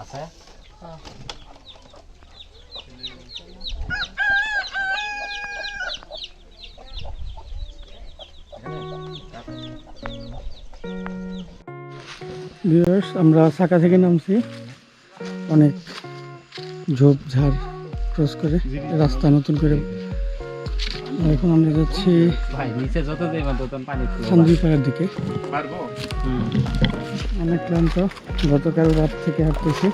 আছে ভিউয়ার্স, আমরা চাকা থেকে নামছি, অনেক ঝোপঝাড় ক্রস করে রাস্তা নতুন করে। এখন আমরা যাচ্ছি থান্দুই পাড়ার দিকে। অনেক ক্লান্ত, গতকাল রাত থেকে হাঁটতেছি,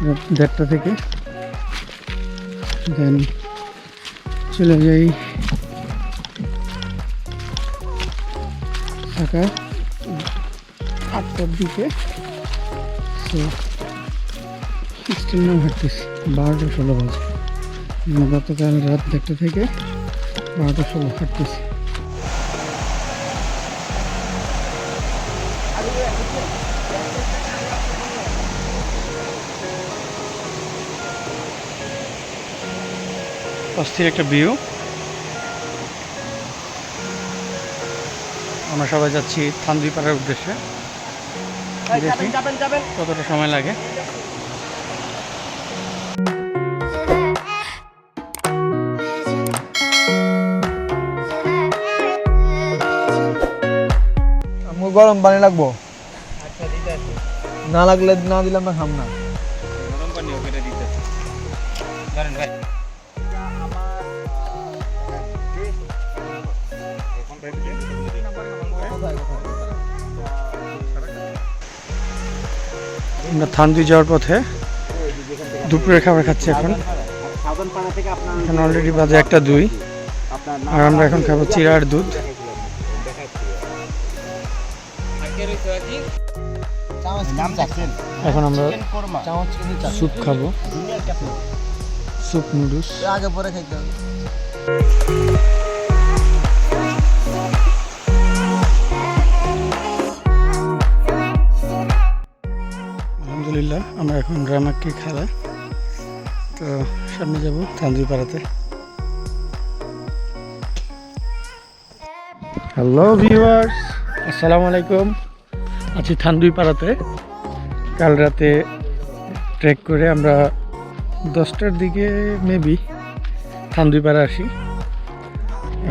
রাত 1:30 থেকে। দেন চলে যাই ঢাকা 8টার দিকে। তো স্টিল নাম হাঁটতেছি 12টা 16 বাজে। গতকাল রাত 1:30 থেকে 12টা 16 হাঁটতেছি। অস্থির একটা ভিউ। আমরা সবাই যাচ্ছি থান্দুই পাড়ার উদ্দেশ্যে। দেখি কতটা সময় লাগে। গরম পানি লাগবো, না লাগলে না দিলে আমরা খাম না। গরম পানি ওকে দিতে ধরেন ভাই। আমরা থান্দুই যাওয়ার পথে দুপুরের খাবার খাচ্ছি। এখন অলরেডি বাজে 1টা 2, আর আমরা এখন খাবো চিড়া আর দুধ। এখন আমরা স্যুপ খাবো, স্যুপ নুডলস। আগে পরে খাইতে হবে। আলহামদুলিল্লাহ, আমরা এখন রামাক্কি খেলা। তো সামনে যাব থান্দুই পাড়াতে। হ্যালো ভিউয়ার্স, আসসালামু আলাইকুম। আছি থান্দুই পাড়াতে। কাল রাতে ট্রেক করে আমরা 10টার দিকে মেবি থান্দুই পাড়া আসি।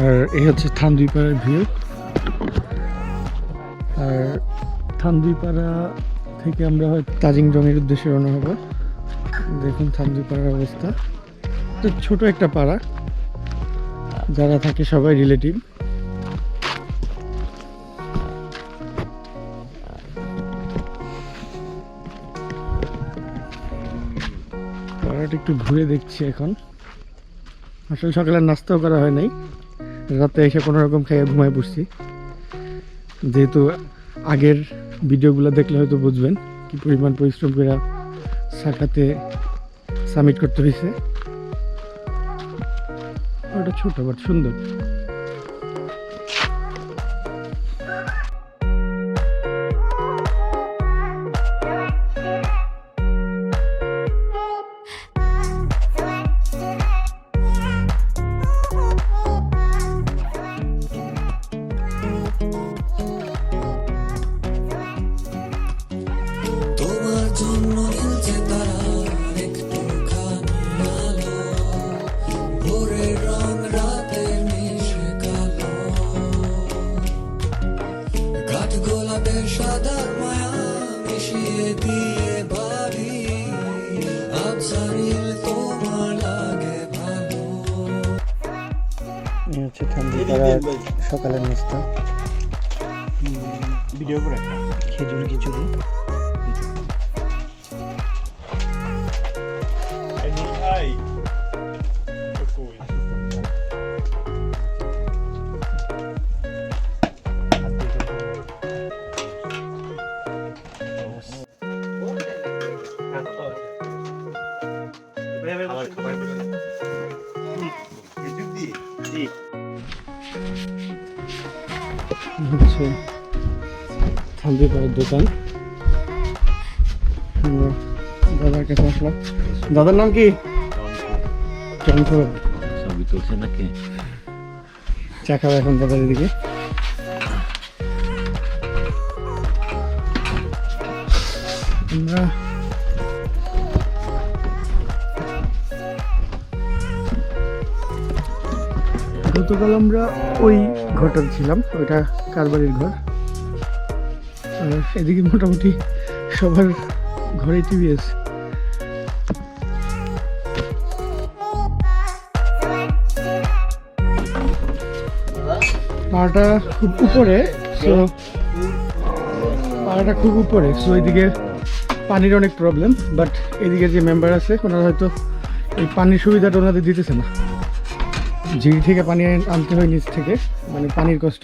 আর এই হচ্ছে থান্দুই পাড়ার ভিউ। আর থান্দুই পাড়া থেকে আমরা হয়তো তাজিংডংয়ের উদ্দেশ্যে রওনা হব। দেখুন থান্দুই পাড়ার অবস্থা। তো ছোট একটা পাড়া, যারা থাকে সবাই রিলেটিভ। পাড়াটা একটু ঘুরে দেখছি এখন। আসলে সকালে নাস্তাও করা হয় নাই, রাতে এসে কোনো রকম খেয়ে ঘুমায় পড়ছি। যেহেতু আগের ভিডিওগুলো দেখলে হয়তো বুঝবেন কি পরিমাণ পরিশ্রম করে শাখাতে সাবমিট করতে হয়েছে। ওটা ছোট বাট সুন্দর। হচ্ছে থান্দুই পাড়ার সকালের নাস্তা। ভিডিও করে খেজুর খিচুড়ি। হচ্ছে থান্দুই পাড়ার দোকান। দাদার কাছে আসলাম। দাদার নাম কি? ছবি তুলছে নাকি? চা খাবো এখন দাদার দিকে। আমরা গতকাল আমরা ওই ঘরটা ছিলাম, ওইটা কারবারির ঘর। আর এদিকে মোটামুটি সবার ঘরে টিভি আছে। পাহাড়টা খুব উপরে, সো পাহাড়টা খুব উপরে, সো এদিকে পানির অনেক প্রবলেম। বাট এদিকে যে মেম্বার আছে ওনারা হয়তো এই পানির সুবিধাটা ওনাদের দিতেছে না। ঝিরি থেকে পানি আনতে হয় নিচ থেকে, মানে পানির কষ্ট,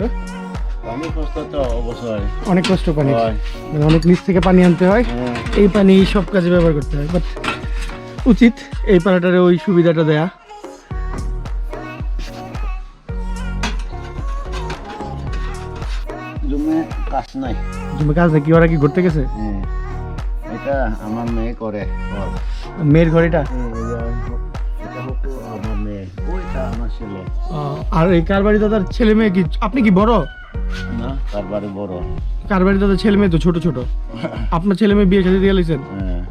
অনেক কষ্ট পানি, মানে অনেক নিচ থেকে পানি আনতে হয়। এই পানি সব কাজে ব্যবহার করতে হয়। বাট উচিত এই পাড়াটারে ওই সুবিধাটা দেয়া। জুমে কাজ নাই, জমি কাজ নাকি? ওরা কি ঘুরতে গেছে? এটা আমার মেয়ে করে। মেয়ের ঘর এটা? এটা হতো আমার মেয়ে, ওইটা আমার ছেলে। আর এই কারবারি দাদার ছেলে মেয়ে কি? আপনি কি বড়? না, তার বাড়ি বড়। কারবারি দাদার ছেলে মেয়ে তো ছোট ছোট। আপনার ছেলে মেয়ে বিয়ে সাথে দিয়ে গেলেছেন? হ্যাঁ।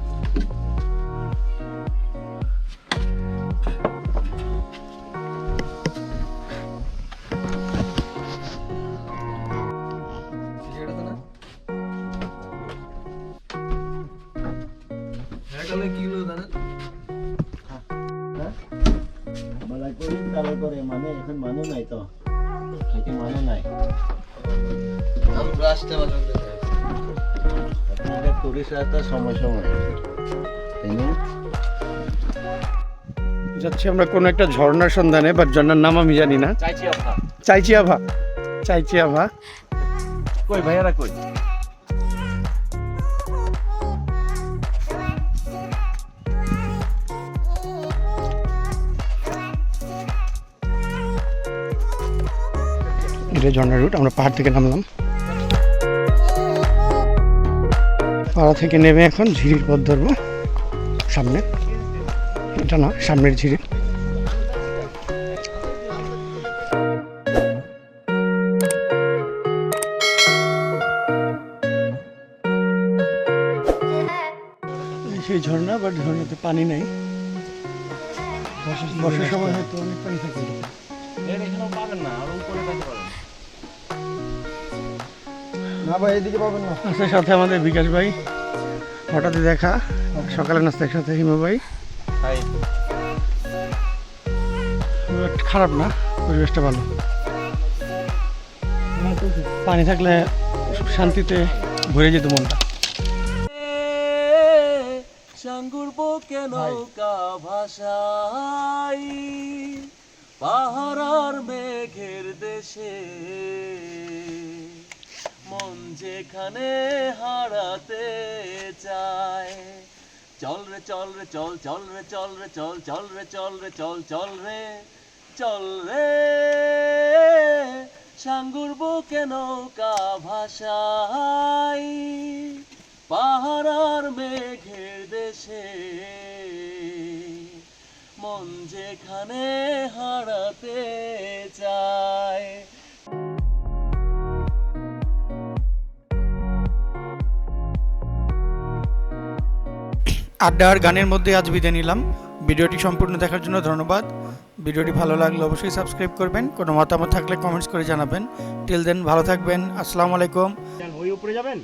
মানে এখন মানুষ নাই তো, মানুষ নাই। আপনাদের টুরিস্ট আসতে সময় সময়, তাই না? যাচ্ছি আমরা কোনো একটা ঝর্ণার সন্ধানে, বাট ঝর্ণার নাম আমি জানি না। চাইছি আভা। কই ভাইয়ারা কই? এটা ঝর্ণার রুট। আমরা পাহাড় থেকে নামলাম, পাহাড় থেকে নেমে এখন ঝিরির পথ ধরবো। সামনে এটা না, সামনের ঝিরি। সেই ঝর্ণা, বাট ঝর্ণাতে পানি নাই। বর্ষার সময় হয়তো অনেক পানি থাকে। না ভাই, এদিকে পাবেন না। আচ্ছা, সাথে আমাদের বিকাশ ভাই, হঠাৎই দেখা। সকালে নাস্তা একসাথে হিমা ভাই। খারাপ না, পরিবেশটা ভালো। পানি থাকলে শান্তিতে ভরে যেত মনটা। সাঙ্গুর বুকে নৌকা ভাসাই পাহাড়ার মেঘের দেশে, মন যেখানে হারাতে চায়। চল রে চল রে চল, চল রে চল রে চল, চল রে চল রে চল, চল রে চল রে। সাঙ্গুর বুকে নৌকা ভাসাই পাহাড়ার মেঘের দেশে, মন যেখানে হারাতে চায়। আড্ডা আর গানের মধ্যে আজ বিদায় নিলাম। ভিডিওটি সম্পূর্ণ দেখার জন্য ধন্যবাদ। ভিডিওটি ভালো লাগলে অবশ্যই সাবস্ক্রাইব করবেন। কোনো মতামত থাকলে কমেন্টস করে জানাবেন। টিল দেন ভালো থাকবেন। আসসালামু আলাইকুম। ওই উপরে যাবেন?